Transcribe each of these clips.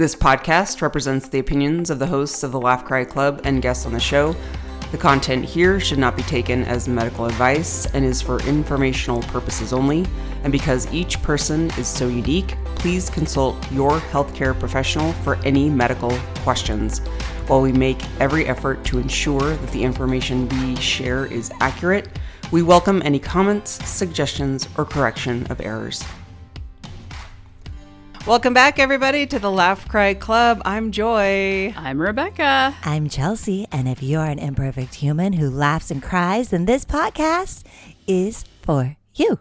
This podcast represents the opinions of the hosts of the Laugh Cry Club and guests on the show. The content here should not be taken as medical advice and is for informational purposes only. And because each person is so unique, please consult your healthcare professional for any medical questions. While we make every effort to ensure that the information we share is accurate, we welcome any comments, suggestions, or correction of errors. Welcome back, everybody, to the Laugh Cry Club. I'm Joy. I'm Rebecca. I'm Chelsea. And if you're an imperfect human who laughs and cries, then this podcast is for you.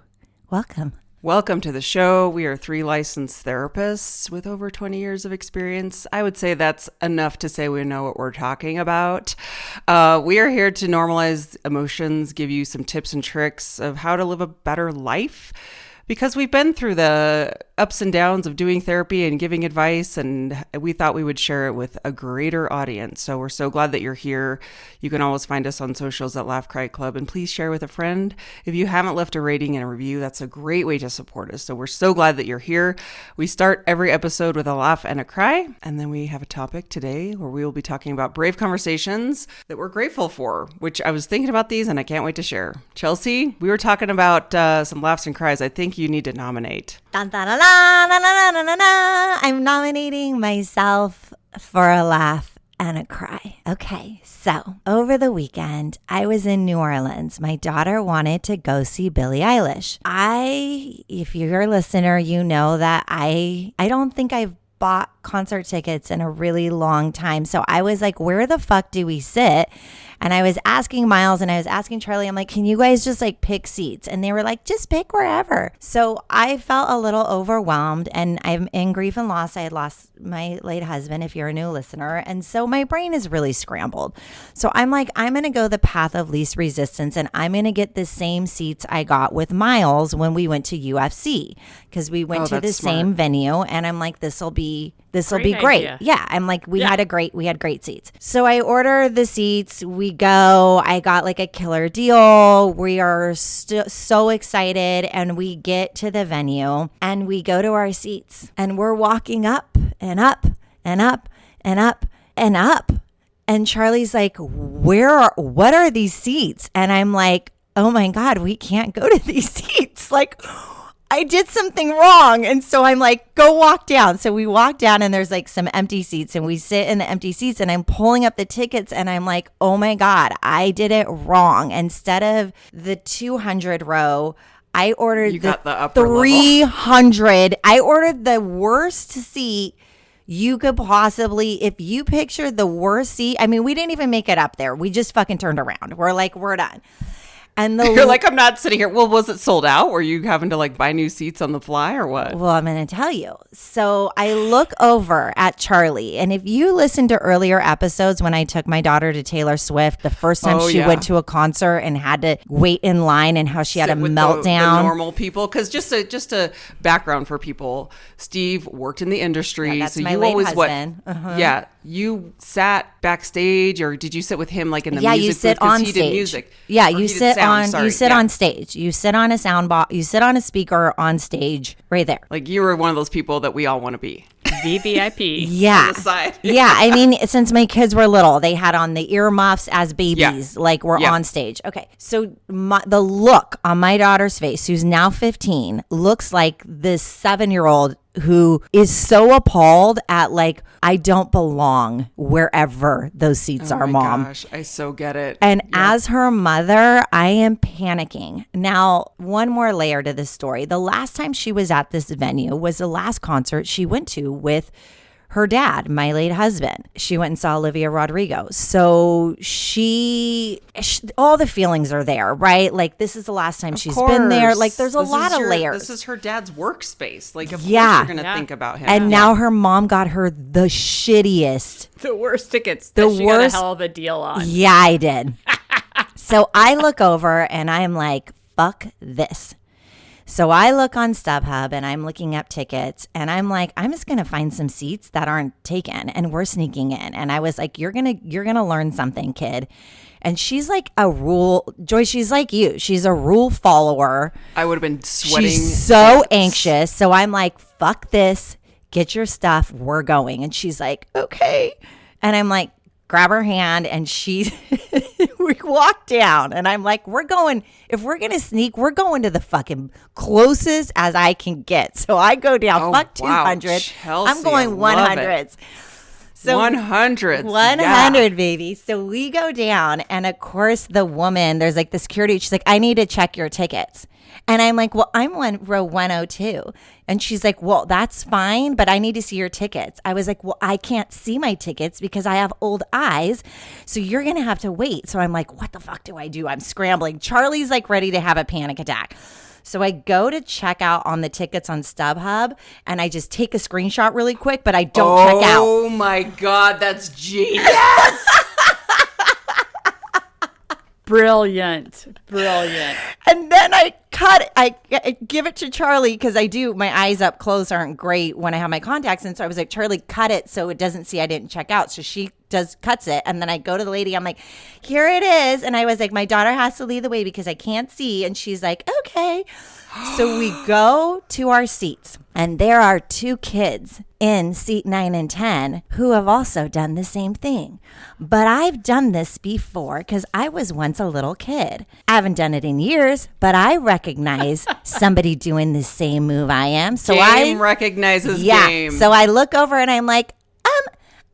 Welcome. Welcome to the show. We are 3 licensed therapists with over 20 years of experience. I would say that's enough to say we know what we're talking about. We are here to normalize emotions, give you some tips and tricks of how to live a better life. Because we've been through the ups and downs of doing therapy and giving advice, and we thought we would share it with a greater audience. So we're so glad that you're here. You can always find us on socials at Laugh Cry Club, and please share with a friend. If you haven't left a rating and a review, that's a great way to support us. So we're so glad that you're here. We start every episode with a laugh and a cry, and then we have a topic today where we will be talking about brave conversations that we're grateful for, which I was thinking about these and I can't wait to share. Chelsea, we were talking about some laughs and cries. I think you need to nominate. Dun, dun, dun, dun, dun, dun, dun, dun, dun. I'm nominating myself for a laugh and a cry. Okay, so over the weekend, I was in New Orleans. My daughter wanted to go see Billie Eilish. If you're a listener, you know that I don't think I've bought concert tickets in a really long time. So I was like, where the fuck do we sit? And I was asking Miles and I was asking Charlie, I'm like, can you guys just like pick seats? And they were like, just pick wherever. So I felt a little overwhelmed, and I'm in grief and loss. I had lost my late husband, if you're a new listener. And so my brain is really scrambled. So I'm like, I'm going to go the path of least resistance, and I'm going to get the same seats I got with Miles when we went to UFC, because we went to the same venue. And I'm like, this will be great. Idea. Yeah. I'm like, we had great seats. So I ordered the seats. We go. I got like a killer deal. We are so excited, and we get to the venue and we go to our seats, and we're walking up and up and up and up and up. And Charlie's like, what are these seats? And I'm like, oh my God, we can't go to these seats. Like, I did something wrong. And so I'm like, go walk down. So we walk down, and there's like some empty seats, and we sit in the empty seats, and I'm pulling up the tickets, and I'm like, oh my God, I did it wrong. Instead of the 200 row, I ordered the upper 300. Level. I ordered the worst seat you could possibly, if you picture the worst seat. I mean, we didn't even make it up there. We just fucking turned around. We're like, we're done. And you're like, I'm not sitting here. Well, was it sold out? Were you having to like buy new seats on the fly or what? Well, I'm going to tell you. So I look over at Charlie. And if you listen to earlier episodes when I took my daughter to Taylor Swift, the first time she went to a concert and had to wait in line, and how she had a meltdown. The normal people. Because just a background for people, Steve worked in the industry. Yeah, that's so my you late always husband. Yeah. You sat backstage, or did you sit with him like in the music? Yeah, you sit on stage. Did music. Yeah, you sit on stage. You sit on a sound box. You sit on a speaker on stage right there. Like you were one of those people that we all want to be. VVIP. Yeah. On the side. Yeah. I mean, since my kids were little, they had on the earmuffs as babies, like we're on stage. Okay. So the look on my daughter's face, who's now 15, looks like this 7-year-old who is so appalled at like, I don't belong wherever those seats are, Mom. Gosh, I so get it. And as her mother, I am panicking. Now, one more layer to this story. The last time she was at this venue was the last concert she went to with her dad, my late husband. She went and saw Olivia Rodrigo. So she all the feelings are there, right? Like, this is the last time she's been there. Like, there's a lot of layers. This is her dad's workspace. Like, of course you're going to think about him. And now her mom got her the shittiest. The worst tickets that she got a hell of a deal on. Yeah, I did. So I look over and I'm like, fuck this. So I look on StubHub and I'm looking up tickets, and I'm like, I'm just going to find some seats that aren't taken, and we're sneaking in. And I was like, you're going to learn something, kid. And she's like a rule, Joy, she's like you. She's a rule follower. I would have been sweating. She's so anxious. So I'm like, fuck this. get your stuff. We're going. And she's like, okay. And I'm like, grab her hand, and we walk down, and I'm like, we're going, if we're going to sneak, we're going to the fucking closest as I can get. So I go down, fuck 200. Chelsea, I'm going 100s. So 100. 100, baby. So we go down, and of course the woman, there's like the security, she's like, I need to check your tickets. And I'm like, well, I'm row 102. And she's like, well, that's fine, but I need to see your tickets. I was like, well, I can't see my tickets because I have old eyes. So you're going to have to wait. So I'm like, what the fuck do I do? I'm scrambling. Charlie's like ready to have a panic attack. So I go to check out on the tickets on StubHub, and I just take a screenshot really quick, but I don't check out. Oh my God, that's genius. Brilliant. And then I give it to Charlie because my eyes up close aren't great when I have my contacts in. So I was like, Charlie, cut it so it doesn't see I didn't check out. So she cuts it. And then I go to the lady, I'm like, here it is. And I was like, my daughter has to lead the way because I can't see. And she's like, okay. So we go to our seats, and there are 2 kids in seat 9 and 10 who have also done the same thing. But I've done this before because I was once a little kid. I haven't done it in years, but I recognize somebody doing the same move I am. So Game recognizes game. So I look over and I'm like,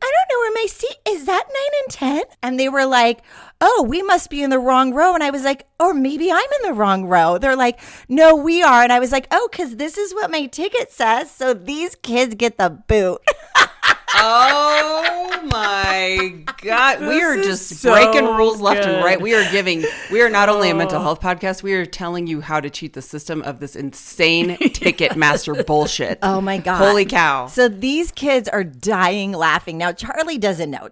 I don't know where my seat is. That 9 and 10? And they were like, oh, we must be in the wrong row. And I was like, or maybe I'm in the wrong row. They're like, no, we are. And I was like, oh, because this is what my ticket says. So these kids get the boot. Oh my God. We are just breaking rules left and right. We are not only a mental health podcast, we are telling you how to cheat the system of this insane Ticketmaster bullshit. Oh my God. Holy cow. So these kids are dying laughing. Now, Charlie doesn't know.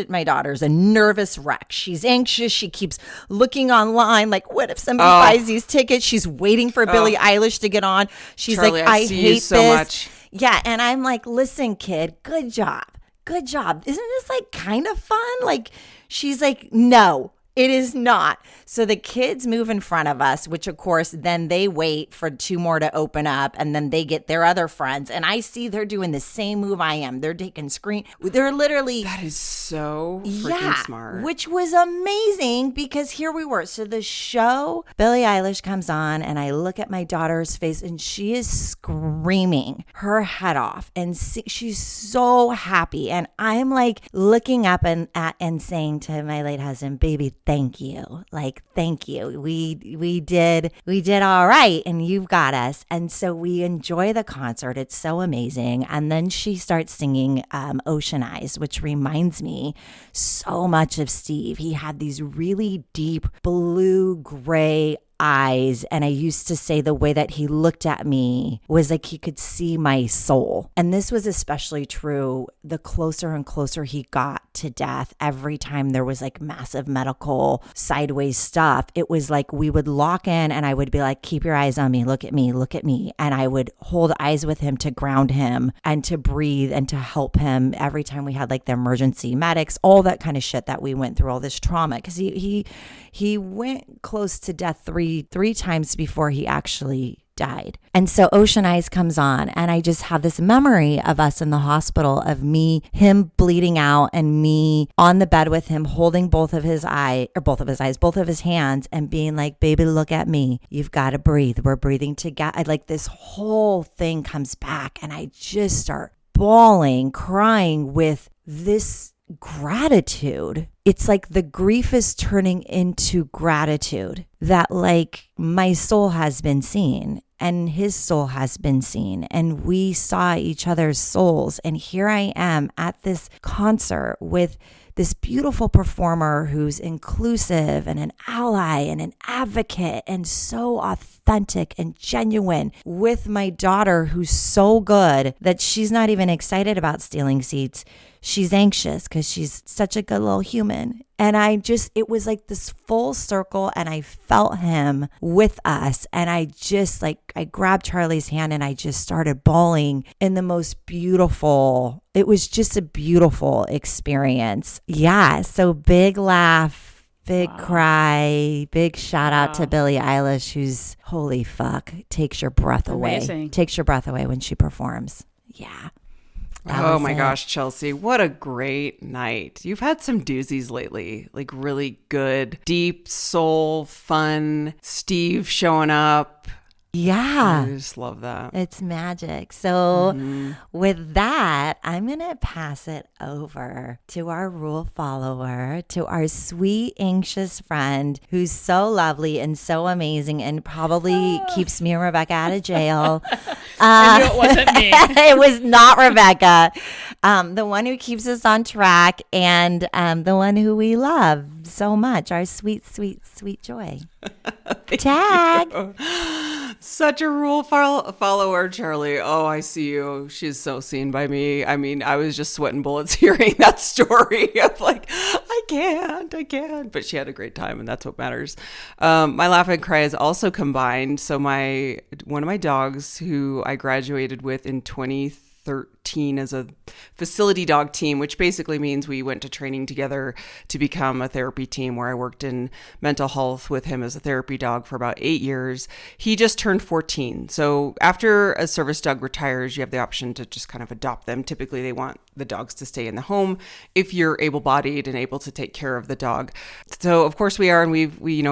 My daughter's a nervous wreck. She's anxious. She keeps looking online like, what if somebody buys these tickets? She's waiting for Billie Eilish to get on. She's Charlie, like, I see hate you so this. much. Yeah, and I'm like, listen, kid, good job. Isn't this like kind of fun? Like, she's like, no, it is not. So the kids move in front of us, which of course, then they wait for 2 more to open up, and then they get their other friends. And I see they're doing the same move I am. They're taking they're literally. That is so freaking smart. Which was amazing because here we were. So the show, Billie Eilish comes on, and I look at my daughter's face, and she is screaming her head off, and she's so happy. And I'm like looking up and saying to my late husband, baby, thank you. Like, thank you. We did all right, and you've got us. And so we enjoy the concert. It's so amazing. And then she starts singing Ocean Eyes, which reminds me so much of Steve. He had these really deep blue gray eyes, and I used to say the way that he looked at me was like he could see my soul. And this was especially true the closer and closer he got to death. Every time there was like massive medical sideways stuff, it was like we would lock in, and I would be like, keep your eyes on me, look at me, and I would hold eyes with him to ground him and to breathe and to help him every time we had like the emergency medics, all that kind of shit that we went through, all this trauma, because he went close to death three times before he actually died. And so Ocean Eyes comes on, and I just have this memory of us in the hospital, of him bleeding out, and me on the bed with him holding both of his hands, and being like, baby, look at me. You've got to breathe. We're breathing together. Like, this whole thing comes back, and I just start bawling, crying with this gratitude. It's like the grief is turning into gratitude that like my soul has been seen and his soul has been seen, and we saw each other's souls. And here I am at this concert with this beautiful performer who's inclusive and an ally and an advocate and so authentic and genuine, with my daughter who's so good that she's not even excited about stealing seats. She's anxious because she's such a good little human. And it was like this full circle, and I felt him with us. And I grabbed Charlie's hand, and I just started bawling in the most beautiful, it was just a beautiful experience. Yeah. So big laugh, big cry, big shout out to Billie Eilish, who's holy fuck, takes your breath away. Amazing. Takes your breath away when she performs. Yeah. Oh my gosh, Chelsea, what a great night. You've had some doozies lately, like really good, deep soul, fun, Steve showing up. Yeah. I just love that. It's magic. So with that, I'm going to pass it over to our rule follower, to our sweet, anxious friend who's so lovely and so amazing and probably keeps me and Rebecca out of jail. I knew it wasn't me. It was not Rebecca. The one who keeps us on track and the one who we love so much, our sweet, sweet, sweet Joy. Tag. You. Such a rule follower, Charlie. Oh, I see you. She's so seen by me. I mean, I was just sweating bullets hearing that story of like, I can't. But she had a great time, and that's what matters. My laugh and cry is also combined. So one of my dogs who I graduated with in 2013 as a facility dog team, which basically means we went to training together to become a therapy team, where I worked in mental health with him as a therapy dog for about 8 years. He just turned 14. So after a service dog retires, you have the option to just kind of adopt them. Typically, they want the dogs to stay in the home if you're able-bodied and able to take care of the dog. So of course we are, and we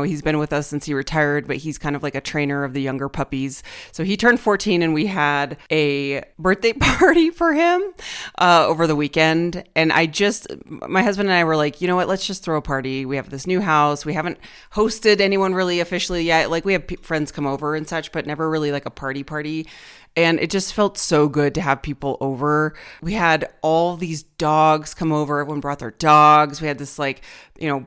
he's been with us since he retired, but he's kind of like a trainer of the younger puppies. So he turned 14 and we had a birthday party for him over the weekend. And my husband and I were like, you know what, let's just throw a party. We have this new house. We haven't hosted anyone really officially yet. Like we have friends come over and such, but never really like a party. And it just felt so good to have people over. We had all these dogs come over. Everyone brought their dogs. We had this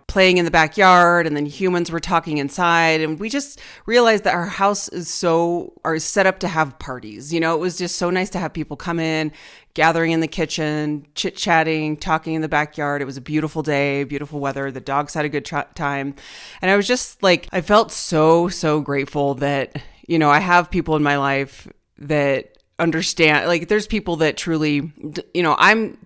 playing in the backyard, and then humans were talking inside. And we just realized that our house is set up to have parties. It was just so nice to have people come in, gathering in the kitchen, chit-chatting, talking in the backyard. It was a beautiful day, beautiful weather. The dogs had a good time. And I was just like, I felt so, so grateful that, I have people in my life that understand. Like there's people that truly, I'm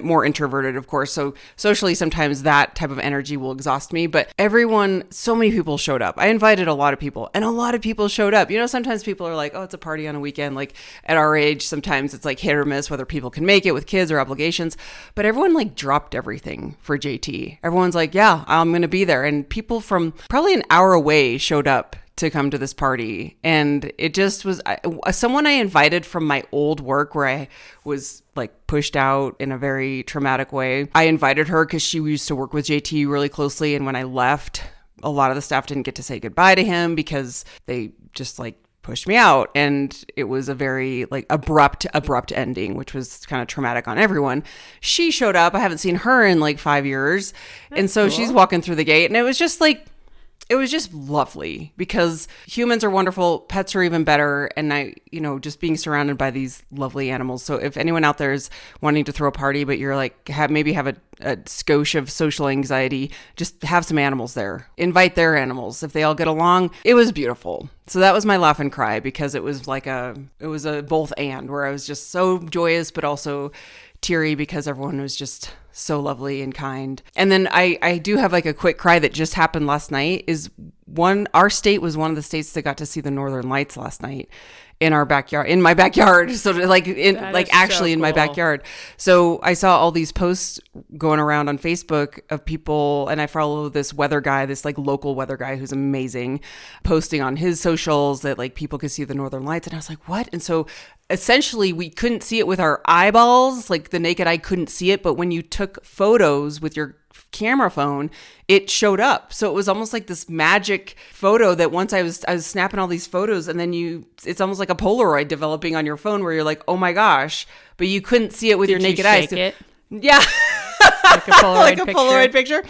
more introverted, of course. So socially, sometimes that type of energy will exhaust me, but so many people showed up. I invited a lot of people and a lot of people showed up. Sometimes people are like, oh, it's a party on a weekend. Like at our age, sometimes it's like hit or miss whether people can make it with kids or obligations, but everyone like dropped everything for JT. Everyone's like, yeah, I'm going to be there. And people from probably an hour away showed up to come to this party. And it just was someone I invited from my old work where I was like pushed out in a very traumatic way. I invited her because she used to work with JT really closely. And when I left, a lot of the staff didn't get to say goodbye to him because they just like pushed me out. And it was a very like abrupt ending, which was kind of traumatic on everyone. She showed up. I haven't seen her in like 5 years. That's and so cool. She's walking through the gate, and it was just lovely because humans are wonderful. Pets are even better. And just being surrounded by these lovely animals. So if anyone out there is wanting to throw a party, but you're like, maybe have a skosh of social anxiety, just have some animals there. Invite their animals. If they all get along, it was beautiful. So that was my laugh and cry because it was a both and, where I was just so joyous, but also teary because everyone was just so lovely and kind. And then I do have like a quick cry that just happened last night. Our state was one of the states that got to see the Northern Lights last night in my backyard. So in my backyard. So I saw all these posts going around on Facebook of people, and I follow this weather guy, this like local weather guy who's amazing, posting on his socials that like people could see the Northern Lights. And I was like, what? And so essentially we couldn't see it with our eyeballs, like the naked eye couldn't see it. But when you took photos with your camera phone, it showed up. So it was almost like this magic photo that once I was snapping all these photos, and then it's almost like a Polaroid developing on your phone where you're like, oh my gosh, but you couldn't see it with your naked eyes. It? Yeah. Like a Polaroid picture.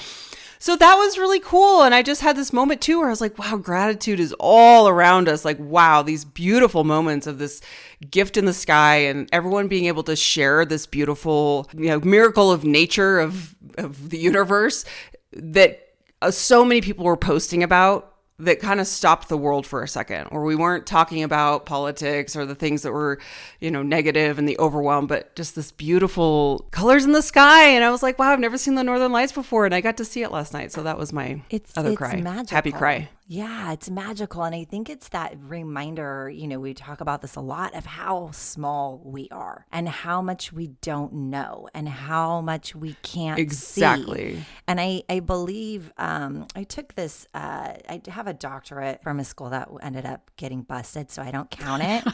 So that was really cool. And I just had this moment too where I was like, wow, gratitude is all around us. Like, wow, these beautiful moments of this gift in the sky and everyone being able to share this beautiful, miracle of nature of the universe that so many people were posting about, that kind of stopped the world for a second, or we weren't talking about politics or the things that were, negative and the overwhelm, but just this beautiful colors in the sky. And I was like, wow, I've never seen the Northern Lights before. And I got to see it last night. So that was my other cry. Magical. Happy cry. Yeah, it's magical. And I think it's that reminder, we talk about this a lot of how small we are and how much we don't know and how much we can't exactly see. And I believe I took this, I have a doctorate from a school that ended up getting busted, so I don't count it.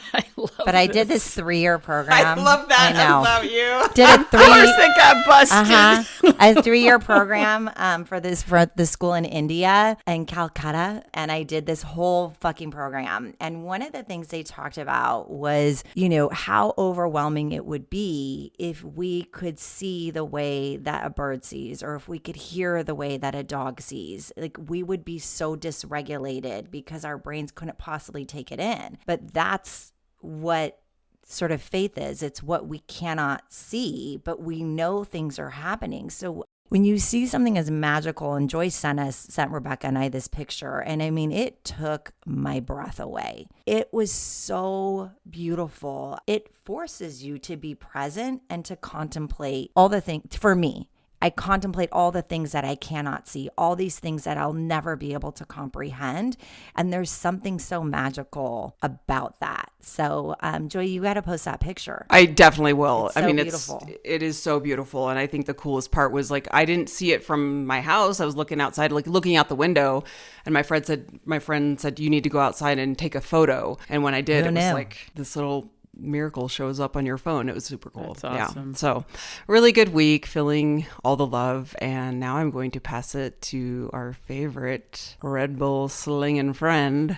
I did this 3-year program. I love that. I know. I love you. Did a course it got busted. a 3-year program for the school in India and Calcutta. And I did this whole fucking program. And one of the things they talked about was, how overwhelming it would be if we could see the way that a bird sees, or if we could hear the way that a dog sees. Like, we would be so dysregulated because our brains couldn't possibly take it in. But that's what sort of faith is. It's what we cannot see, but we know things are happening. So when you see something as magical, and Joyce sent Rebecca and I this picture, and I mean, it took my breath away. It was so beautiful. It forces you to be present and to contemplate all the things. For me, I contemplate all the things that I cannot see, all these things that I'll never be able to comprehend. And there's something so magical about that. So, Joy, you got to post that picture. I definitely will. It's so beautiful. It is so beautiful. And I think the coolest part was, like, I didn't see it from my house. I was looking outside, like looking out the window. And my friend said, you need to go outside and take a photo. And when I did, it was like this little miracle shows up on your phone. It was super cool. That's awesome. Yeah. So really good week, feeling all the love. And now I'm going to pass it to our favorite Red Bull slinging friend,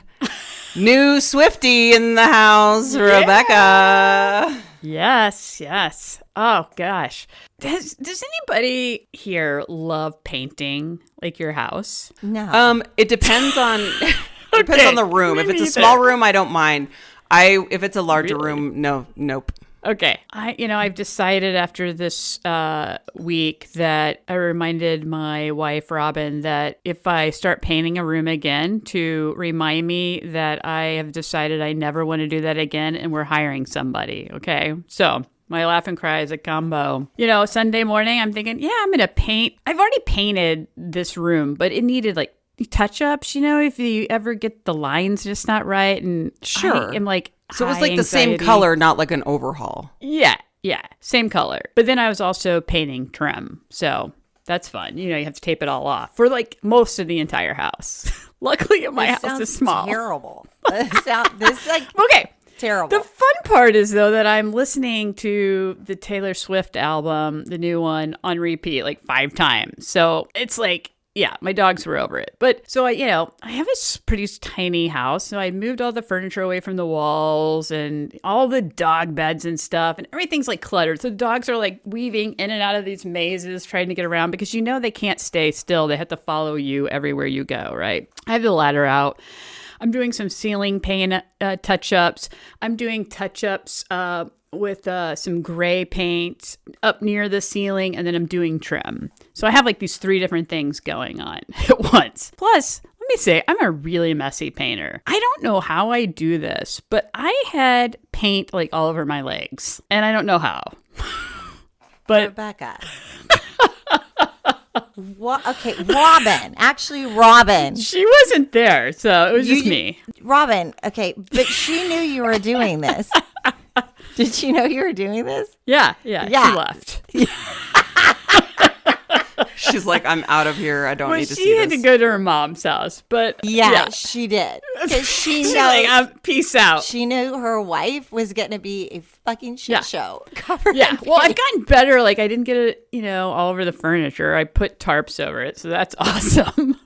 new Swiftie in the house, Rebecca. Yes. Oh gosh. Does anybody here love painting, like your house? No. It depends on depends on the room. If it's a small room, I don't mind. If it's a larger room, nope. Okay. I've decided after this week that I reminded my wife, Robin, that if I start painting a room again, to remind me that I have decided I never want to do that again, and we're hiring somebody. Okay. So my laugh and cry is a combo. Sunday morning, I'm thinking, I'm going to paint. I've already painted this room, but it needed like touch-ups, if you ever get the lines just not right. And sure. I'm like, so it was like the same color, not like an overhaul. Yeah, same color. But then I was also painting trim, so that's fun. You have to tape it all off for like most of the entire house. Luckily, my house is small. Terrible. This like okay. Terrible. The fun part is, though, that I'm listening to the Taylor Swift album, the new one, on repeat like 5 times. So it's like, yeah, my dogs were over it. But so I have a pretty tiny house. So I moved all the furniture away from the walls and all the dog beds and stuff. And everything's like cluttered. So the dogs are like weaving in and out of these mazes trying to get around because they can't stay still. They have to follow you everywhere you go, right? I have the ladder out. I'm doing some ceiling paint touch-ups. I'm doing touch-ups with some gray paint up near the ceiling, and then I'm doing trim. So I have like these 3 different things going on at once. Plus, let me say, I'm a really messy painter. I don't know how I do this, but I had paint like all over my legs, and I don't know how. But Rebecca. What? Okay, Robin. Actually, Robin. She wasn't there, so it was just me. Robin, okay, but she knew you were doing this. Did she know you were doing this? Yeah. She left. She's like, I'm out of here. I don't need to see this. She had to go to her mom's house, but yeah. She did. Because she's like, peace out. She knew her wife was going to be a fucking shit show. Yeah. Well, I've gotten better. Like, I didn't get it, all over the furniture. I put tarps over it, so that's awesome.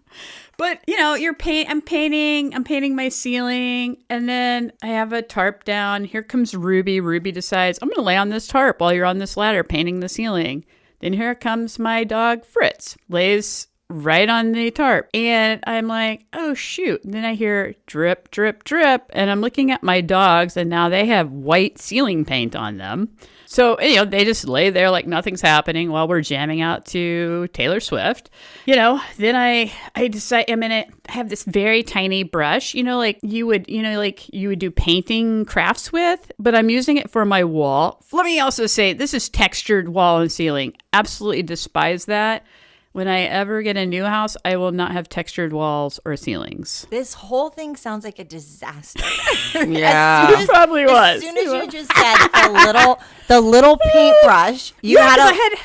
But, I'm painting my ceiling, and then I have a tarp down. Here comes Ruby. Ruby decides, I'm going to lay on this tarp while you're on this ladder painting the ceiling. Then here comes my dog, Fritz, lays right on the tarp. And I'm like, oh, shoot. And then I hear drip, drip, drip. And I'm looking at my dogs, and now they have white ceiling paint on them. So, they just lay there like nothing's happening while we're jamming out to Taylor Swift. Then I decide I'm going to have this very tiny brush, like you would do painting crafts with, but I'm using it for my wall. Let me also say, this is textured wall and ceiling. Absolutely despise that. when I ever get a new house, I will not have textured walls or ceilings. This whole thing sounds like a disaster. Yeah. It probably was. As soon as you just said the little paintbrush, you Yeah, had 'cause a.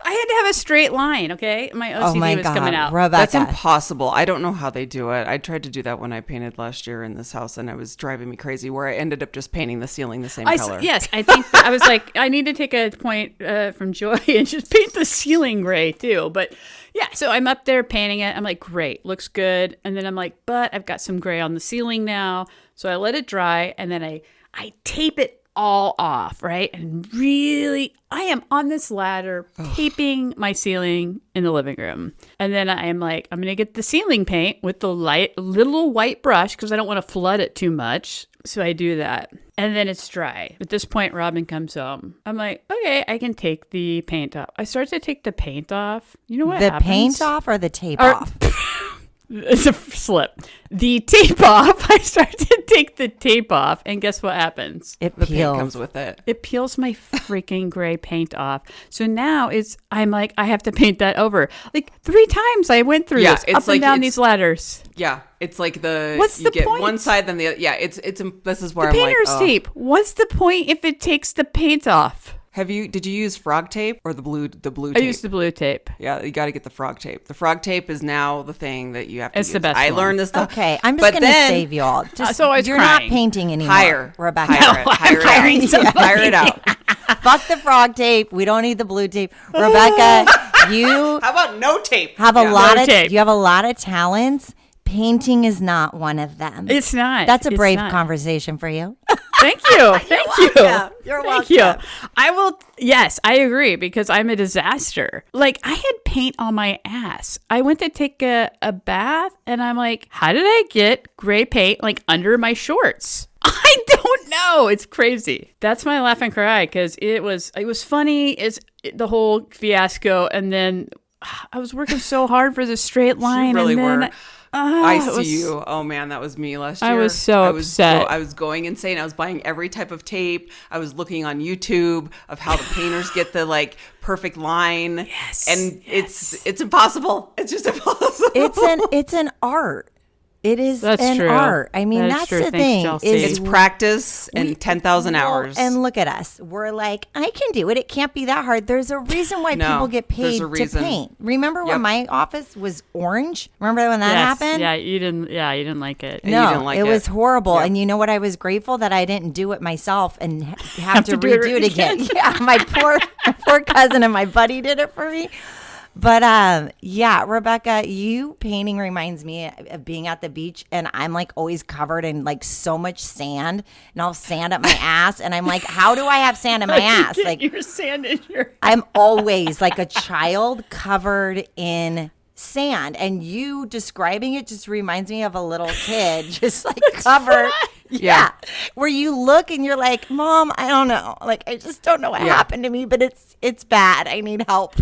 I had to have a straight line, okay? My OCD Oh my was God, coming out. Rebecca. That's impossible. I don't know how they do it. I tried to do that when I painted last year in this house, and it was driving me crazy. Where I ended up just painting the ceiling the same color. Yes, I think I was like, I need to take a point from Joy and just paint the ceiling gray too. But yeah, so I'm up there painting it. I'm like, great, looks good. And then I'm like, but I've got some gray on the ceiling now. So I let it dry, and then I tape it all off, right? And really, I am on this ladder taping my ceiling in the living room. And then I am like, I'm going to get the ceiling paint with the little white brush because I don't want to flood it too much. So I do that. And then it's dry. At this point, Robin comes home. I'm like, okay, I can take the paint off. I start to take the paint off. You know what The happens? paint off or the tape Or- off? It's a slip. The tape off. I start to take the tape off, and guess what happens? It The paint peels. comes with it. It peels my freaking gray paint off. So now I'm like, I have to paint that over. Like 3 times I went through Yeah, this, it's up like- and down it's- these ladders. Yeah, it's like What's you the get point? one side then the other. Yeah, it's this is where The I'm like, painter's oh. tape. What's the point if it takes the paint off? Did you use frog tape or the blue I tape? used the blue tape. Yeah, you got to get the frog tape. The frog tape is now the thing that you have to It's use. the best I one. learned this stuff. Okay, I'm just But going to then- save you all. Just, so I was you're crying. not painting anymore, Hire. Rebecca. Hire it. Hire it hiring out. somebody. Hire it out. Fuck the frog tape. We don't need the blue tape. Rebecca, you How about no tape? have a Yeah. lot No of tape. you have a lot of talents. Painting is not one of them. It's not. That's a It's brave not. conversation for you. Thank you. Thank you. welcome. You're Thank welcome. you. I will. Yes, I agree because I'm a disaster. Like I had paint on my ass. I went to take a bath and I'm like, how did I get gray paint like under my shorts? I don't know. It's crazy. That's my laugh and cry because it was funny. It's the whole fiasco, and then I was working so hard for the straight line. really and then, were. I it see was- you. Oh man, that was me last year. I was so upset. I was going insane. I was buying every type of tape. I was looking on YouTube of how the painters get the like perfect line. Yes, And it's impossible. It's just impossible. It's an art. It is That's an true. art. I mean, That is that's true. the Thanks, thing. Chelsea. It's practice and 10,000 Well, hours. and look at us. We're like, I can do it. It can't be that hard. There's a reason why No, people get there's paid a to reason. paint. Remember Yep. when my office was orange? Remember when that Yes. happened? Yeah, you didn't. Yeah, you didn't like it. you No, didn't like it it. was horrible. Yep. And you know what? I was grateful that I didn't do it myself and have to to do it redo it again. Yeah, my poor cousin and my buddy did it for me. But yeah, Rebecca, you painting reminds me of being at the beach, and I'm like always covered in like so much sand, and I'll have sand up my ass, and I'm like, how do I have sand in my ass? Get Like your sand in your. I'm always like a child covered in sand, and you describing it just reminds me of a little kid just like covered. Yeah. Where you look and you're like, Mom, I don't know. Like I just don't know what Yeah. happened to me, but it's bad. I need help.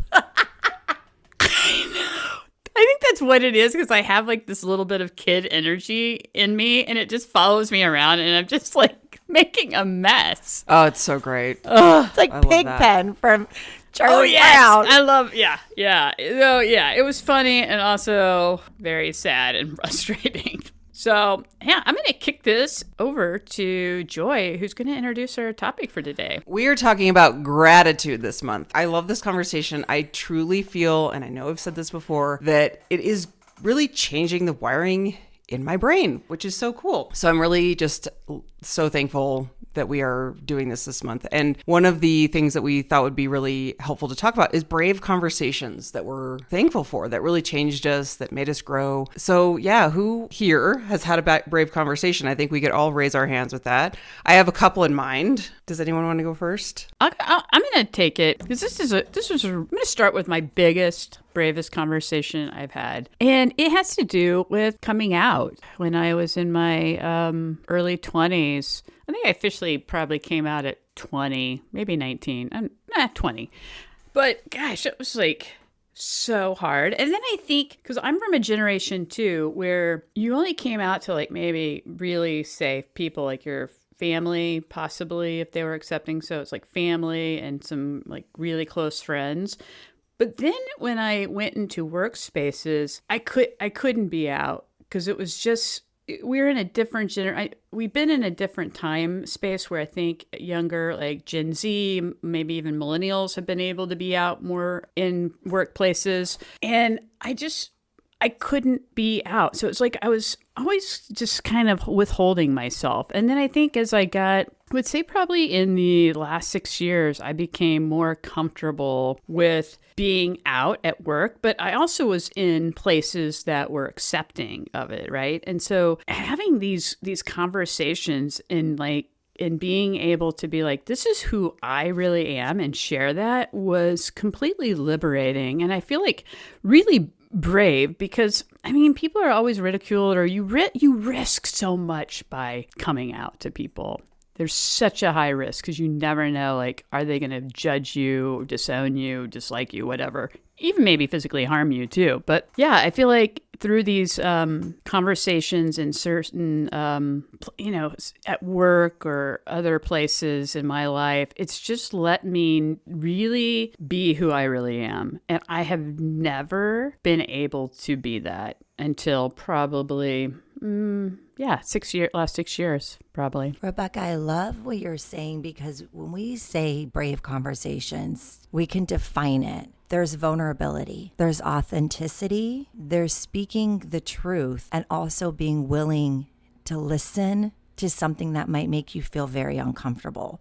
I think that's what it is because I have like this little bit of kid energy in me, and it just follows me around, and I'm just like making a mess. Oh, it's so great. It's like I love that. Pigpen from Charlie Oh yes, Brown. I love. Yeah. So yeah, it was funny and also very sad and frustrating. So yeah, I'm gonna kick this over to Joy, who's gonna introduce our topic for today. We are talking about gratitude this month. I love this conversation. I truly feel, and I know I've said this before, that it is really changing the wiring in my brain, which is so cool. So I'm really just so thankful that we are doing this month. And one of the things that we thought would be really helpful to talk about is brave conversations that we're thankful for, that really changed us, that made us grow. So yeah, who here has had a brave conversation? I think we could all raise our hands with that. I have a couple in mind. Does anyone want to go first? I'm gonna take it because I'm gonna start with my biggest, bravest conversation I've had, and it has to do with coming out. When I was in my early 20s, I think I officially probably came out at 20, maybe 19. I'm 20, but gosh, it was like so hard. And then I think because I'm from a generation too where you only came out to like maybe really safe people, like your family, possibly if they were accepting. So it's like family and some like really close friends. But then when I went into workspaces, I couldn't be out because it was just, we're in a different we've been in a different time space where I think younger, like Gen Z, maybe even millennials have been able to be out more in workplaces. And I couldn't be out. So it's like I was always just kind of withholding myself. And then I think as I would say probably in the last 6 years, I became more comfortable with being out at work, but I also was in places that were accepting of it, right? And so having these conversations and being able to be like, this is who I really am and share that was completely liberating. And I feel like really brave because, I mean, people are always ridiculed or you risk so much by coming out to people. There's such a high risk because you never know, like, are they going to judge you, disown you, dislike you, whatever, even maybe physically harm you too. But yeah, I feel like through these conversations in certain, at work or other places in my life, it's just let me really be who I really am. And I have never been able to be that until probably, last 6 years, probably. Rebecca, I love what you're saying because when we say brave conversations, we can define it. There's vulnerability, there's authenticity, there's speaking the truth, and also being willing to listen to something that might make you feel very uncomfortable.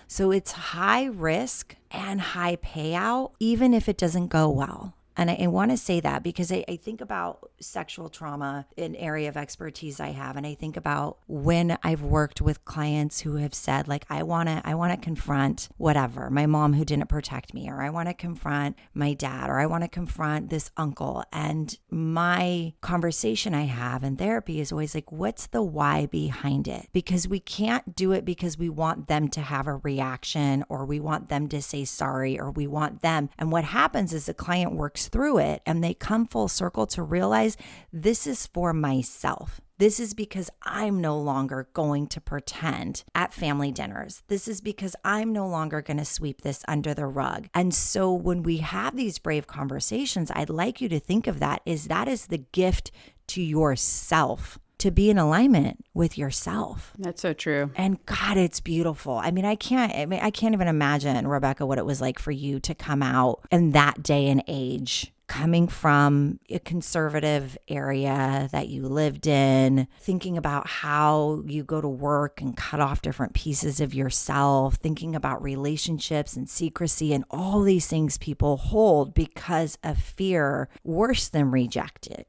So it's high risk and high payout, even if it doesn't go well. And I want to say that because I think about sexual trauma, an area of expertise I have. And I think about when I've worked with clients who have said, like, I want to confront whatever, my mom who didn't protect me, or I want to confront my dad, or I want to confront this uncle. And my conversation I have in therapy is always like, what's the why behind it? Because we can't do it because we want them to have a reaction or we want them to say sorry or we want them. And what happens is the client works through it and they come full circle to realize this is for myself. This is because I'm no longer going to pretend at family dinners. This is because I'm no longer going to sweep this under the rug. And so when we have these brave conversations, I'd like you to think of that is the gift to yourself, to be in alignment with yourself. That's so true. And God, it's beautiful. I can't even imagine, Rebecca, what it was like for you to come out in that day and age, coming from a conservative area that you lived in, thinking about how you go to work and cut off different pieces of yourself, thinking about relationships and secrecy and all these things people hold because of fear, worse than rejection,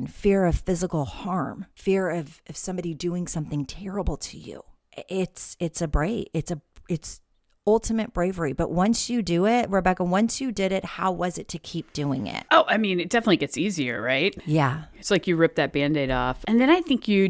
fear of physical harm, fear of somebody doing something terrible to you. It's ultimate bravery. But once you do it, Rebecca, once you did it, how was it to keep doing it? Oh, I mean, it definitely gets easier, right? Yeah. It's like you rip that Band-Aid off. And then I think you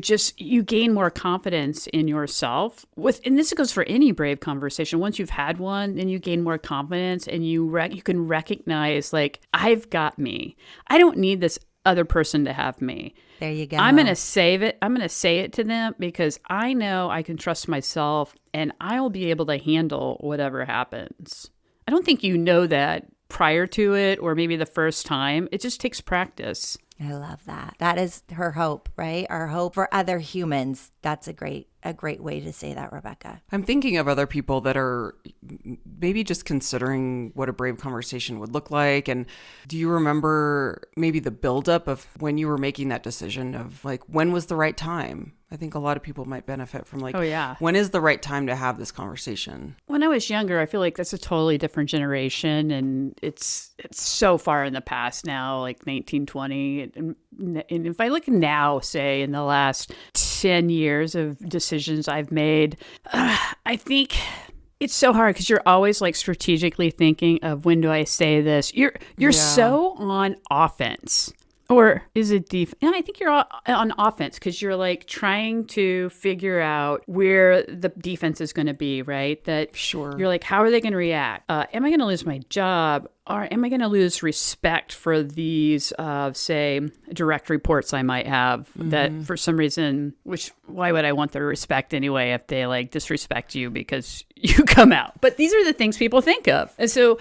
gain more confidence in yourself and this goes for any brave conversation. Once you've had one, then you gain more confidence and you can recognize, like, I've got me. I don't need this other person to have me. There you go. I'm going to save it. I'm going to say it to them because I know I can trust myself and I'll be able to handle whatever happens. I don't think you know that prior to it or maybe the first time. It just takes practice. I love that. That is her hope, right? Our hope for other humans. That's a great way to say that, Rebecca. I'm thinking of other people that are maybe just considering what a brave conversation would look like. And do you remember maybe the buildup of when you were making that decision of, like, when was the right time? I think a lot of people might benefit from, like, oh, yeah, when is the right time to have this conversation? When I was younger, I feel like that's a totally different generation. And it's so far in the past now, like 1920. And if I look now, say in the last 10 years of decisions I've made, I think it's so hard because you're always like strategically thinking of when do I say this? You're so on offense. Or is it defense? And I think you're on offense because you're like trying to figure out where the defense is going to be, right? That sure. You're like, how are they going to react? Am I going to lose my job? Or am I going to lose respect for these, say, direct reports I might have that for some reason, why would I want their respect anyway if they like disrespect you because you come out? But these are the things people think of. And so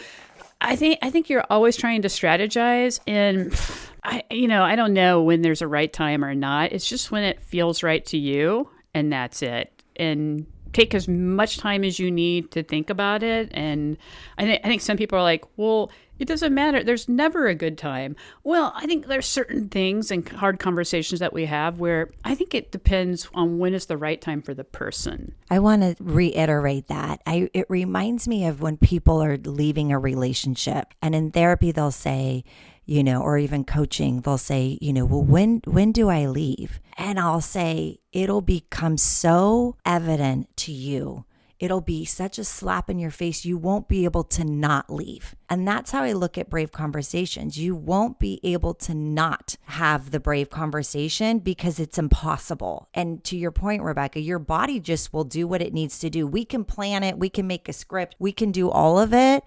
I think you're always trying to strategize, and I don't know when there's a right time or not. It's just when it feels right to you, and that's it. And take as much time as you need to think about it. And I think some people are like, well, it doesn't matter. There's never a good time. Well, I think there's certain things and hard conversations that we have where I think it depends on when is the right time for the person. I want to reiterate that. It reminds me of when people are leaving a relationship, and in therapy they'll say, or even coaching, they'll say, well, when do I leave? And I'll say, it'll become so evident to you. It'll be such a slap in your face. You won't be able to not leave. And that's how I look at brave conversations. You won't be able to not have the brave conversation because it's impossible. And to your point, Rebecca, your body just will do what it needs to do. We can plan it. We can make a script. We can do all of it.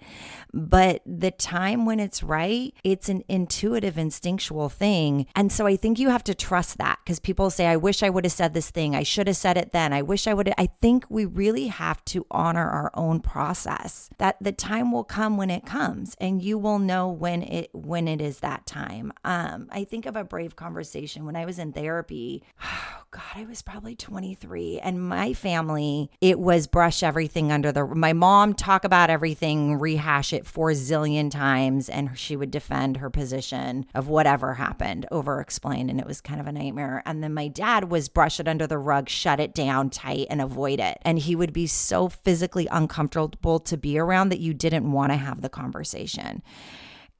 But the time when it's right, it's an intuitive, instinctual thing. And so I think you have to trust that, because people say, I wish I would have said this thing. I should have said it then. I wish I would have. I think we really have to honor our own process, that the time will come when it comes, and you will know when it is that time. I think of a brave conversation when I was in therapy. Oh God, I was probably 23, and my family, it was brush everything my mom talk about everything, rehash it 4 zillion times, and she would defend her position of whatever happened, over explain, and it was kind of a nightmare. And then my dad was brush it under the rug, shut it down tight, and avoid it. And he would be so physically uncomfortable to be around that you didn't want to have the conversation.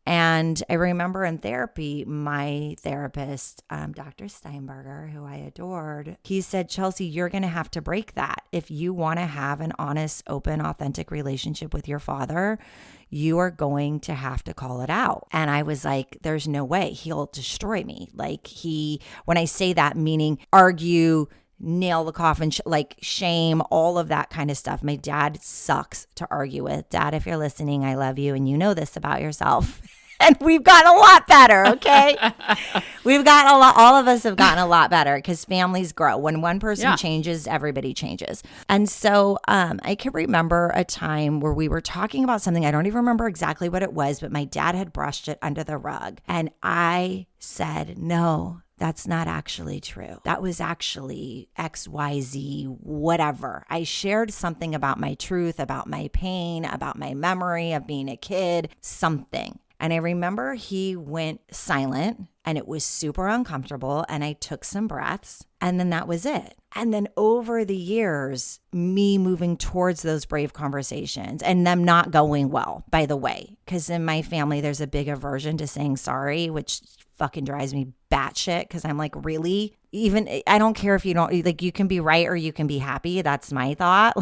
And I remember in therapy, my therapist, Dr. Steinberger, who I adored, he said, Chelsea, you're going to have to break that. If you want to have an honest, open, authentic relationship with your father, you are going to have to call it out. And I was like, there's no way. He'll destroy me. When I say that, meaning argue, nail the coffin, shame, all of that kind of stuff. My dad sucks to argue with. Dad, if you're listening, I love you, and you know this about yourself. And we've gotten a lot better, okay? We've gotten a lot. All of us have gotten a lot better because families grow. When one person changes, everybody changes. And so I can remember a time where we were talking about something. I don't even remember exactly what it was, but my dad had brushed it under the rug. And I said, no, that's not actually true. That was actually XYZ, whatever. I shared something about my truth, about my pain, about my memory of being a kid, something. And I remember he went silent, and it was super uncomfortable, and I took some breaths, and then that was it. And then over the years, me moving towards those brave conversations and them not going well, by the way, because in my family, there's a big aversion to saying sorry, which fucking drives me batshit, because I'm like, really? Even, I don't care if you don't, you can be right or you can be happy. That's my thought.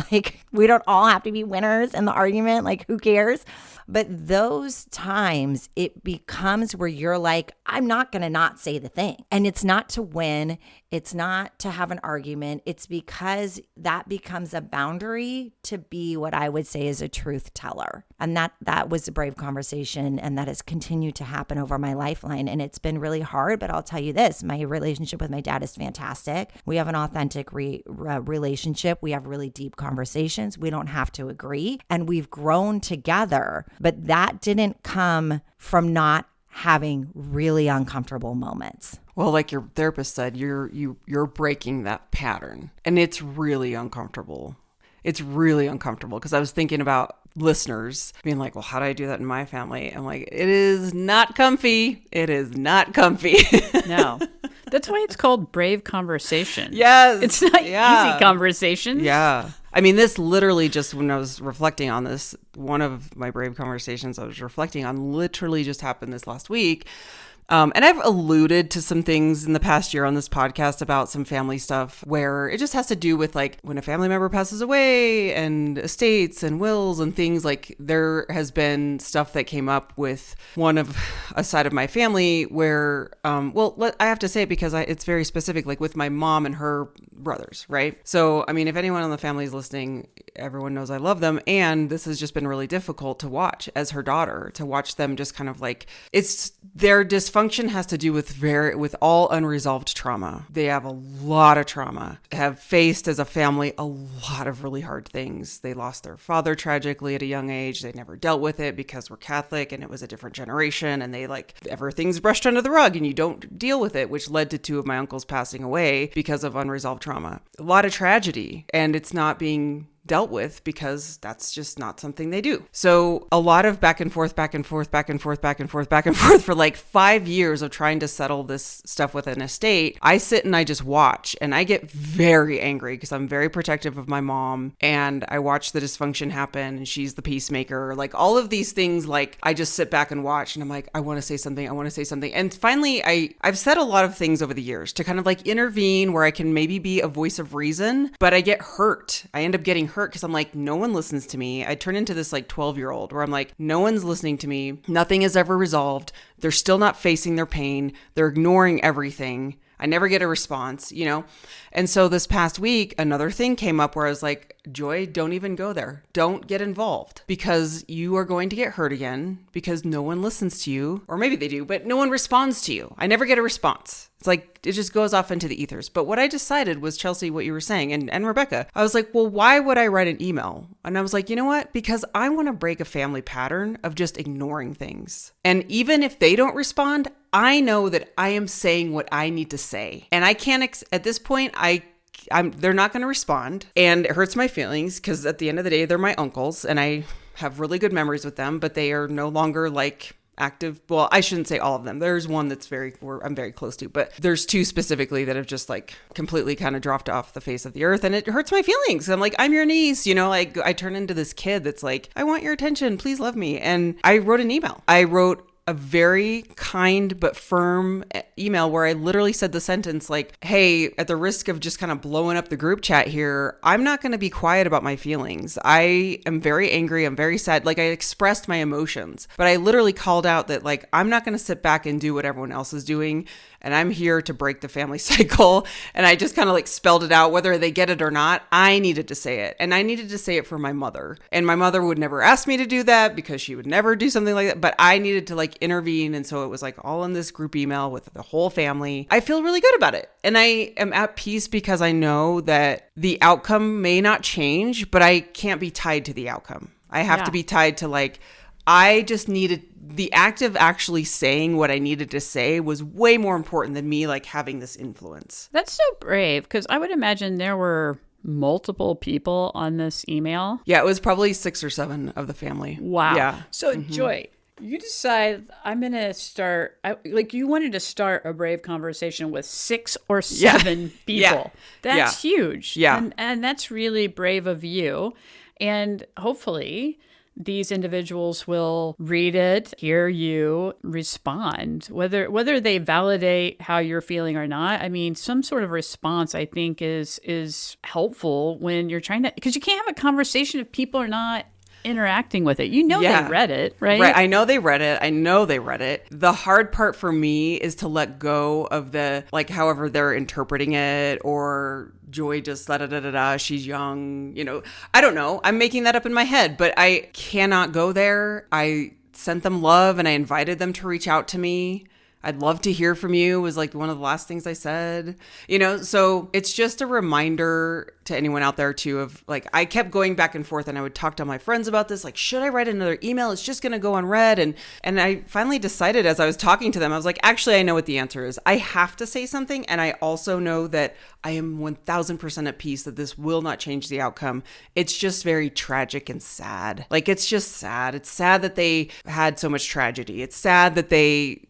We don't all have to be winners in the argument. Who cares? But those times it becomes where you're like, I'm not going to not say the thing. And it's not to win. It's not to have an argument. It's because that becomes a boundary to be what I would say is a truth teller. And that was a brave conversation. And that has continued to happen over my lifeline. And it's been really hard, but I'll tell you this, my relationship with my dad is fantastic. We have an authentic relationship. We have really deep conversations. We don't have to agree. And we've grown together. But that didn't come from not having really uncomfortable moments. Well, like your therapist said, you're breaking that pattern, and it's really uncomfortable. It's really uncomfortable, because I was thinking about listeners being like, well, how do I do that in my family? I'm like, it is not comfy. It is not comfy. No. That's why it's called brave conversation. Yes. It's not easy conversations. Yeah. I mean, this literally just, when I was reflecting on this, one of my brave conversations I was reflecting on literally just happened this last week. And I've alluded to some things in the past year on this podcast about some family stuff where it just has to do with when a family member passes away and estates and wills and things. There has been stuff that came up with a side of my family where, I have to say it because it's very specific, with my mom and her brothers, right? So, I mean, if anyone on the family is listening, everyone knows I love them. And this has just been really difficult to watch as her daughter, to watch them just kind of it's their dysfunction dysfunction has to do with all unresolved trauma. They have a lot of trauma, have faced as a family a lot of really hard things. They lost their father tragically at a young age. They never dealt with it because we're Catholic and it was a different generation, and they everything's brushed under the rug and you don't deal with it, which led to 2 of my uncles passing away because of unresolved trauma. A lot of tragedy, and it's not being dealt with because that's just not something they do. So a lot of back and forth for like 5 years of trying to settle this stuff with an estate. I sit and I just watch, and I get very angry because I'm very protective of my mom, and I watch the dysfunction happen, and she's the peacemaker. Like all of these things, like I just sit back and watch, and I'm like, I want to say something. And finally, I've said a lot of things over the years to kind of like intervene where I can maybe be a voice of reason, but I get hurt. I end up getting hurt because I'm like, no one listens to me. I turn into this like 12-year-old where I'm like, no one's listening to me. Nothing is ever resolved. They're still not facing their pain. They're ignoring everything. I never get a response, you know? And so this past week, another thing came up where I was like, Joy, don't even go there. Don't get involved because you are going to get hurt again because no one listens to you. Or maybe they do, but no one responds to you. I never get a response. It's like, it just goes off into the ethers. But what I decided was, Chelsea, what you were saying, and Rebecca, I was like, well, why would I write an email? And I was like, you know what? Because I want to break a family pattern of just ignoring things. And even if they don't respond, I know that I am saying what I need to say. And I can't, at this point, they're not going to respond. And it hurts my feelings because at the end of the day, they're my uncles and I have really good memories with them, but they are no longer like active. Well, I shouldn't say all of them. There's one that's I'm very close to, but there's 2 specifically that have just like completely kind of dropped off the face of the earth, and it hurts my feelings. I'm like, I'm your niece, you know, like I turn into this kid that's like, I want your attention, please love me. And I wrote an email. I wrote a very kind but firm email where I literally said the sentence like, hey, at the risk of just kind of blowing up the group chat here, I'm not going to be quiet about my feelings. I am very angry. I'm very sad. Like I expressed my emotions, but I literally called out that like, I'm not going to sit back and do what everyone else is doing. And I'm here to break the family cycle. And I just kind of like spelled it out, whether they get it or not. I needed to say it. And I needed to say it for my mother. And my mother would never ask me to do that because she would never do something like that. But I needed to like intervene. And so it was like all in this group email with the whole family. I feel really good about it. And I am at peace because I know that the outcome may not change, but I can't be tied to the outcome. I have to be tied to like, I just needed the act of actually saying what I needed to say was way more important than me like having this influence. That's so brave because I would imagine there were multiple people on this email. Yeah, it was probably 6 or 7 of the family. Wow. Yeah. So Joy, you decide I'm going to start, you wanted to start a brave conversation with 6 or 7 people. Yeah. That's huge. Yeah. And that's really brave of you. And hopefully these individuals will read it, hear you, respond, whether they validate how you're feeling or not. I mean, some sort of response, I think, is helpful when you're trying to, because you can't have a conversation if people are not interacting with it. You know, they read it, right? Right. I know they read it. The hard part for me is to let go of the, like, however they're interpreting it, or Joy just da-da-da-da-da, she's young, you know. I don't know. I'm making that up in my head, but I cannot go there. I sent them love and I invited them to reach out to me. I'd love to hear from you was like one of the last things I said, you know? So it's just a reminder to anyone out there too of like, I kept going back and forth and I would talk to my friends about this. Like, should I write another email? It's just going to go unread. And I finally decided as I was talking to them, I was like, actually, I know what the answer is. I have to say something. And I also know that I am 1000% at peace that this will not change the outcome. It's just very tragic and sad. Like, it's just sad. It's sad that they had so much tragedy. It's sad that they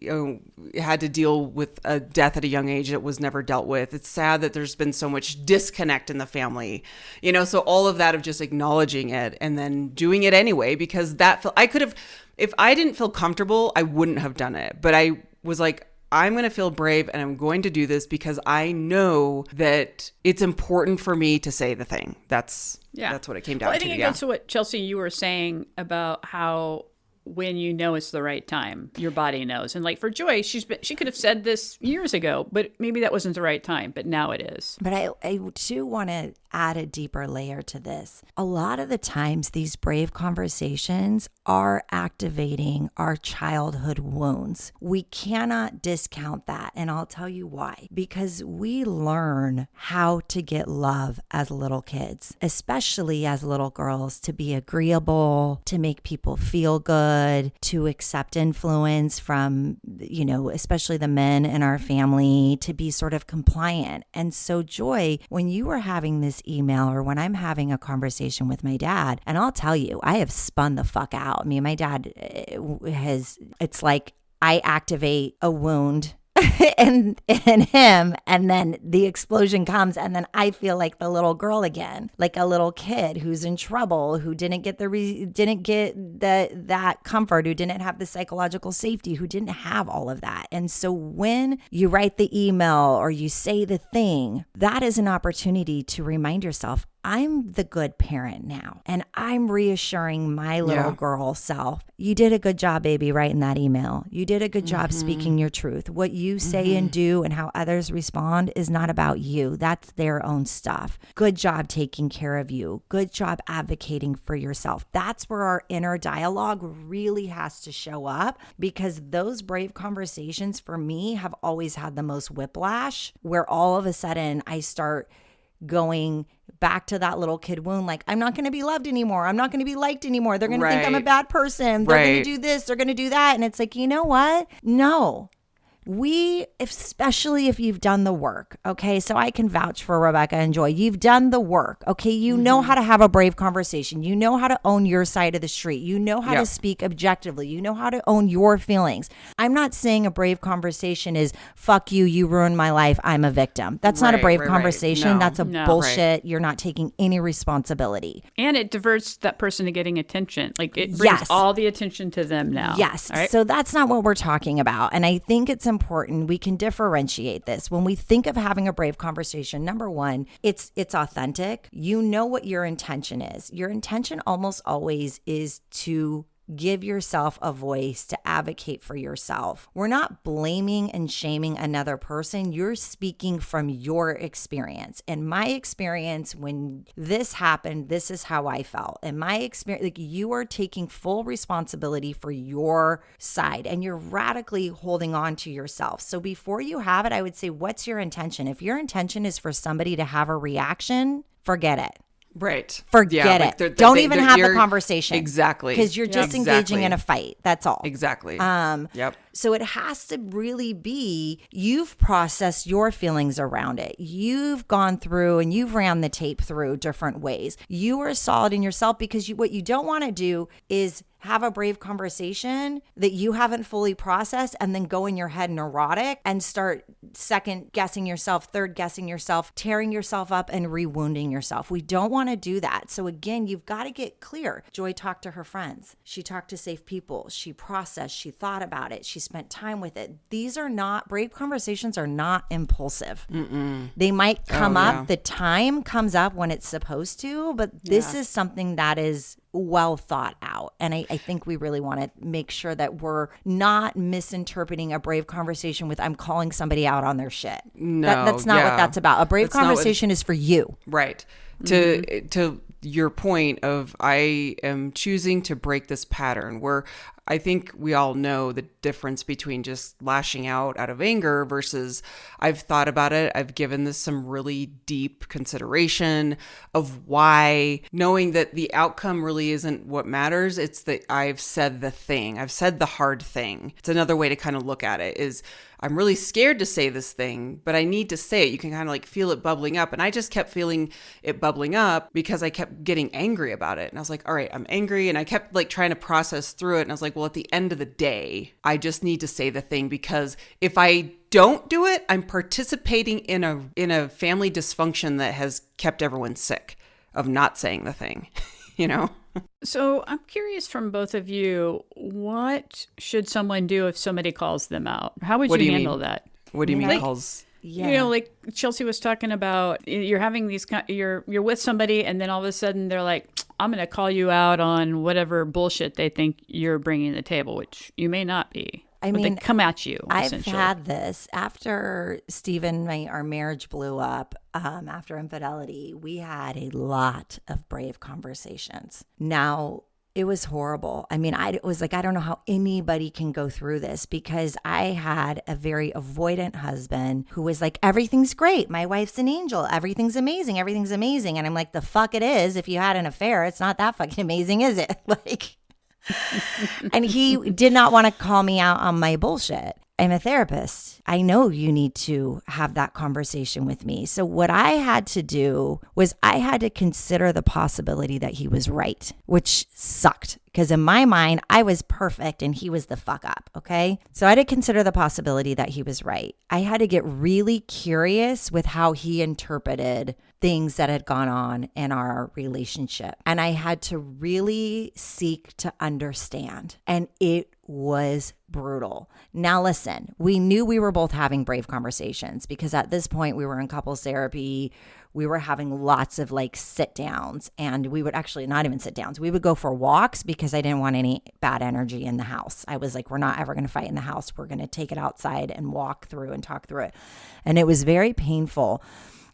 had to deal with a death at a young age that was never dealt with. It's sad that there's been so much disconnect in the family, you know, so all of that of just acknowledging it and then doing it anyway, because I could have, if I didn't feel comfortable, I wouldn't have done it. But I was like, I'm going to feel brave and I'm going to do this because I know that it's important for me to say the thing. That's what it came down to. I think it goes to what, Chelsea, you were saying about how when you know it's the right time. Your body knows. And like for Joy, she could have said this years ago, but maybe that wasn't the right time, but now it is. But I do want to add a deeper layer to this. A lot of the times, these brave conversations are activating our childhood wounds. We cannot discount that. And I'll tell you why. Because we learn how to get love as little kids, especially as little girls, to be agreeable, to make people feel good, to accept influence from, especially the men in our family, to be sort of compliant. And so, Joy, when you were having this email or when I'm having a conversation with my dad, and I'll tell you, I have spun the fuck out. I mean, my dad it's like I activate a wound in him, and then the explosion comes, and then I feel like the little girl again, like a little kid who's in trouble, who didn't get that comfort, who didn't have the psychological safety, who didn't have all of that. And so when you write the email or you say the thing, that is an opportunity to remind yourself, I'm the good parent now, and I'm reassuring my little girl self. You did a good job, baby, writing that email. You did a good job speaking your truth. What you say and do and how others respond is not about you. That's their own stuff. Good job taking care of you. Good job advocating for yourself. That's where our inner dialogue really has to show up, because those brave conversations for me have always had the most whiplash, where all of a sudden I start going back to that little kid wound, like, I'm not going to be loved anymore. I'm not going to be liked anymore. They're going to think I'm a bad person. They're going to do this. They're going to do that. And it's like, you know what? No. Especially if you've done the work, okay? So I can vouch for Rebecca and Joy. You've done the work, okay? You know how to have a brave conversation. You know how to own your side of the street. You know how to speak objectively. You know how to own your feelings. I'm not saying a brave conversation is, fuck you, you ruined my life, I'm a victim. That's not a brave conversation. No. That's a bullshit. You're not taking any responsibility. And it diverts that person to getting attention. Like it brings all the attention to them now. Yes. Right? So that's not what we're talking about. And I think it's important we can differentiate this. When we think of having a brave conversation, number one, it's authentic. You know what your intention is. Your intention almost always is to give yourself a voice, to advocate for yourself. We're not blaming and shaming another person. You're speaking from your experience. In my experience, when this happened, this is how I felt. In my experience, like, you are taking full responsibility for your side, and you're radically holding on to yourself. So before you have it, I would say, what's your intention? If your intention is for somebody to have a reaction, forget it. Right. Forget it. Don't even have the conversation. Exactly. Because you're just engaging in a fight. That's all. Exactly. So it has to really be, you've processed your feelings around it. You've gone through and you've ran the tape through different ways. You are solid in yourself, because what you don't want to do is have a brave conversation that you haven't fully processed and then go in your head neurotic and start second guessing yourself, third guessing yourself, tearing yourself up and rewounding yourself. We don't want to do that. So again, you've got to get clear. Joy talked to her friends. She talked to safe people. She processed. She thought about it. She spent time with it. These are not, brave conversations are not impulsive. They might come up. The time comes up when it's supposed to, but this is something that is well thought out. And I think we really want to make sure that we're not misinterpreting a brave conversation with, I'm calling somebody out on their shit. No, that's not what that's about. A brave conversation is for you. Right. To your point of, I am choosing to break this pattern, where I think we all know the difference between just lashing out of anger versus, I've thought about it. I've given this some really deep consideration of why, knowing that the outcome really isn't what matters. It's that I've said the thing. I've said the hard thing. It's another way to kind of look at it is, I'm really scared to say this thing, but I need to say it. You can kind of like feel it bubbling up. And I just kept feeling it bubbling up because I kept getting angry about it. And I was like, all right, I'm angry. And I kept like trying to process through it. And I was like, well, at the end of the day, I just need to say the thing, because if I don't do it, I'm participating in a family dysfunction that has kept everyone sick of not saying the thing, you know? So I'm curious from both of you, what should someone do if somebody calls them out? How would you handle that? What do you mean Like, calls? Yeah. You know, like Chelsea was talking about, you're having these, you're with somebody, and then all of a sudden they're like, I'm going to call you out on whatever bullshit they think you're bringing to the table, which you may not be. I But mean, they come at you. I've essentially. had this after Steve and our marriage blew up. After infidelity, we had a lot of brave conversations. Now, it was horrible. I mean, I was like, I don't know how anybody can go through this, because I had a very avoidant husband who was like, everything's great. My wife's an angel. Everything's amazing. Everything's amazing. And I'm like, the fuck it is. If you had an affair, it's not that fucking amazing, is it? Like, and he did not want to call me out on my bullshit. I'm a therapist. I know you need to have that conversation with me. So what I had to do was I had to consider the possibility that he was right, which sucked, because in my mind, I was perfect and he was the fuck up. Okay. So I had to consider the possibility that he was right. I had to get really curious with how he interpreted things that had gone on in our relationship. And I had to really seek to understand. And it was brutal. Now, listen, we knew we were both having brave conversations, because at this point we were in couples therapy. We were having lots of like sit downs, and we would actually not even sit downs. We would go for walks, because I didn't want any bad energy in the house. I was like, we're not ever going to fight in the house. We're going to take it outside and walk through and talk through it. And it was very painful.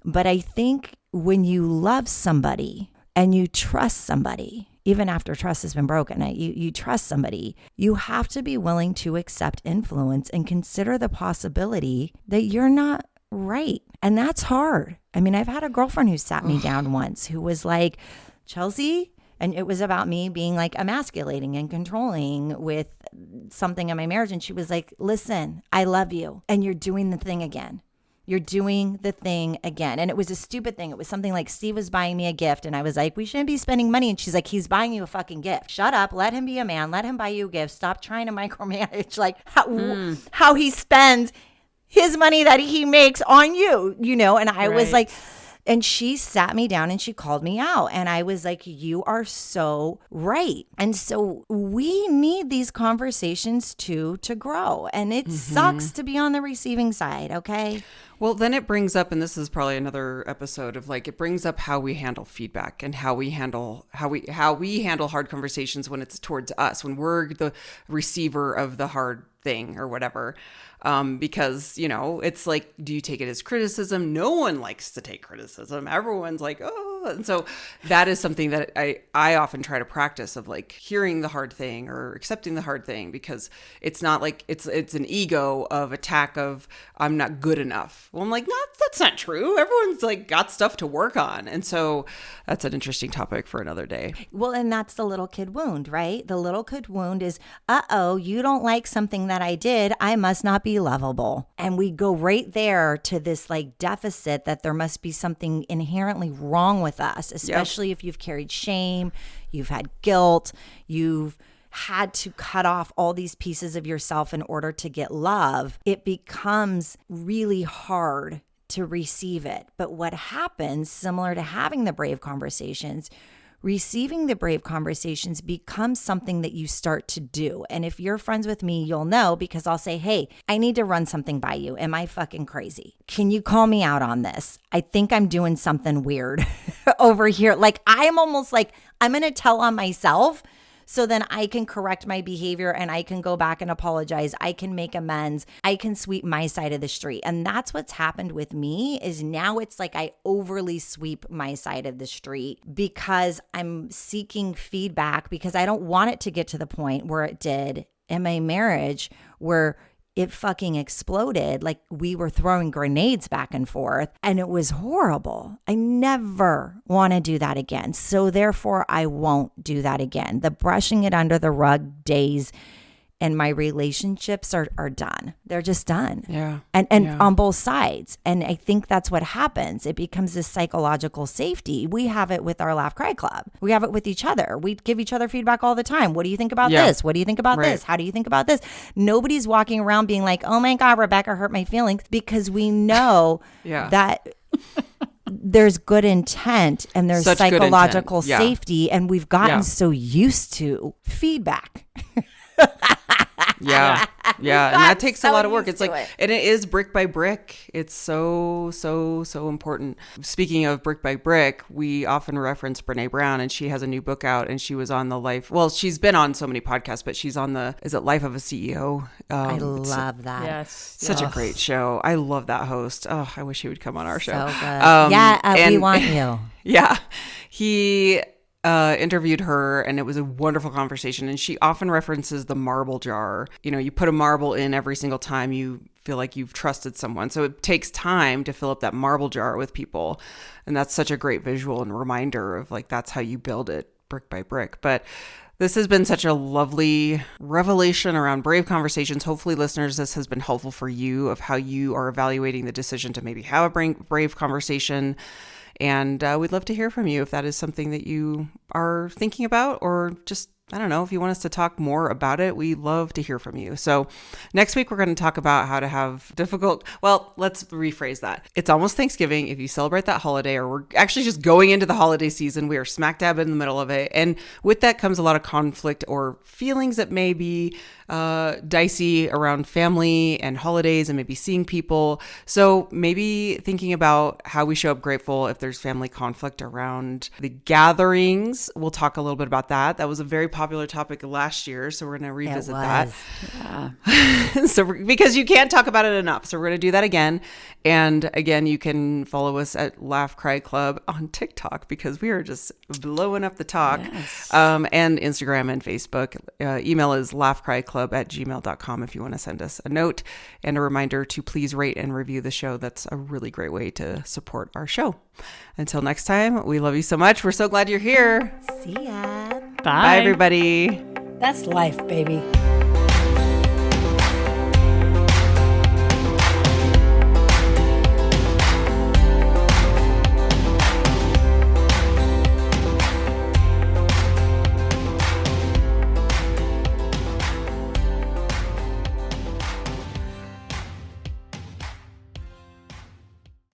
But I think when you love somebody and you trust somebody, even after trust has been broken, you trust somebody, you have to be willing to accept influence and consider the possibility that you're not right. And that's hard. I mean, I've had a girlfriend who sat me down once who was like, Chelsea, and it was about me being like emasculating and controlling with something in my marriage. And she was like, listen, I love you, and you're doing the thing again. You're doing the thing again. And it was a stupid thing. It was something like Steve was buying me a gift, and I was like, we shouldn't be spending money. And she's like, he's buying you a fucking gift. Shut up. Let him be a man. Let him buy you a gift. Stop trying to micromanage like how he spends his money that he makes on you, you know? And I was like, and she sat me down and she called me out. And I was like, you are so right. And so we need these conversations to grow. And it sucks to be on the receiving side, okay? Well, then it brings up, and this is probably another episode of like, it brings up how we handle feedback and how we handle hard conversations when it's towards us, when we're the receiver of the hard thing or whatever. Because, you know, it's like, do you take it as criticism? No one likes to take criticism. Everyone's like, oh. And so that is something that I often try to practice, of like hearing the hard thing or accepting the hard thing, because it's not like it's an ego of attack of I'm not good enough. Well, I'm like, no, that's not true. Everyone's like got stuff to work on. And so that's an interesting topic for another day. Well, and that's the little kid wound, right? The little kid wound is, you don't like something that I did. I must not be lovable. And we go right there to this like deficit that there must be something inherently wrong with us, especially if you've carried shame, you've had guilt, you've had to cut off all these pieces of yourself in order to get love. It becomes really hard to receive it. But what happens, similar to having the brave conversations, receiving the brave conversations becomes something that you start to do. And if you're friends with me, you'll know, because I'll say, hey, I need to run something by you. Am I fucking crazy? Can you call me out on this? I think I'm doing something weird over here. Like, I'm almost like, I'm going to tell on myself, so then I can correct my behavior and I can go back and apologize. I can make amends. I can sweep my side of the street. And that's what's happened with me, is now it's like I overly sweep my side of the street because I'm seeking feedback, because I don't want it to get to the point where it did in my marriage, where it fucking exploded. Like we were throwing grenades back and forth, and it was horrible. I never want to do that again. So therefore, I won't do that again. The brushing it under the rug days and my relationships are done. They're just done. Yeah. And on both sides. And I think that's what happens. It becomes this psychological safety. We have it with our Laugh Cry Club. We have it with each other. We give each other feedback all the time. What do you think about this? What do you think about this? How do you think about this? Nobody's walking around being like, oh my God, Rebecca hurt my feelings, because we know that there's good intent and there's Such psychological safety. And we've gotten so used to feedback. Yeah. Yeah, and that takes a so lot of work. used It's to like, it. and it is brick by brick. It's so important. Speaking of brick by brick, we often reference Brene Brown, and she has a new book out, and she was on the she's been on so many podcasts, but she's on is it Life of a CEO? I It's love that. Yes. such a great show. I love that host. Oh, I wish he would come on our show. So good. We and- want you. Yeah. He interviewed her, and it was a wonderful conversation. And she often references the marble jar. You know, you put a marble in every single time you feel like you've trusted someone. So it takes time to fill up that marble jar with people. And that's such a great visual and reminder of like, that's how you build it brick by brick. But this has been such a lovely revelation around brave conversations. Hopefully, listeners, this has been helpful for you of how you are evaluating the decision to maybe have a brave conversation. And we'd love to hear from you if that is something that you are thinking about, or just, I don't know, if you want us to talk more about it. We love to hear from you. So next week, we're going to talk about how to have let's rephrase that. It's almost Thanksgiving. If you celebrate that holiday, or we're actually just going into the holiday season, we are smack dab in the middle of it. And with that comes a lot of conflict or feelings that may be dicey around family and holidays and maybe seeing people. So maybe thinking about how we show up grateful if there's family conflict around the gatherings. We'll talk a little bit about that. That was a very popular topic last year, so we're going to revisit that. Because you can't talk about it enough. So we're going to do that again. And again, you can follow us at Laugh Cry Club on TikTok, because we are just blowing up the talk. Yes. And Instagram and Facebook. Email is laughcryclub@gmail.com if you want to send us a note. And a reminder to please rate and review the show. That's a really great way to support our show. Until next time, we love you so much. We're so glad you're here. See ya. Bye. Bye everybody. That's life, baby.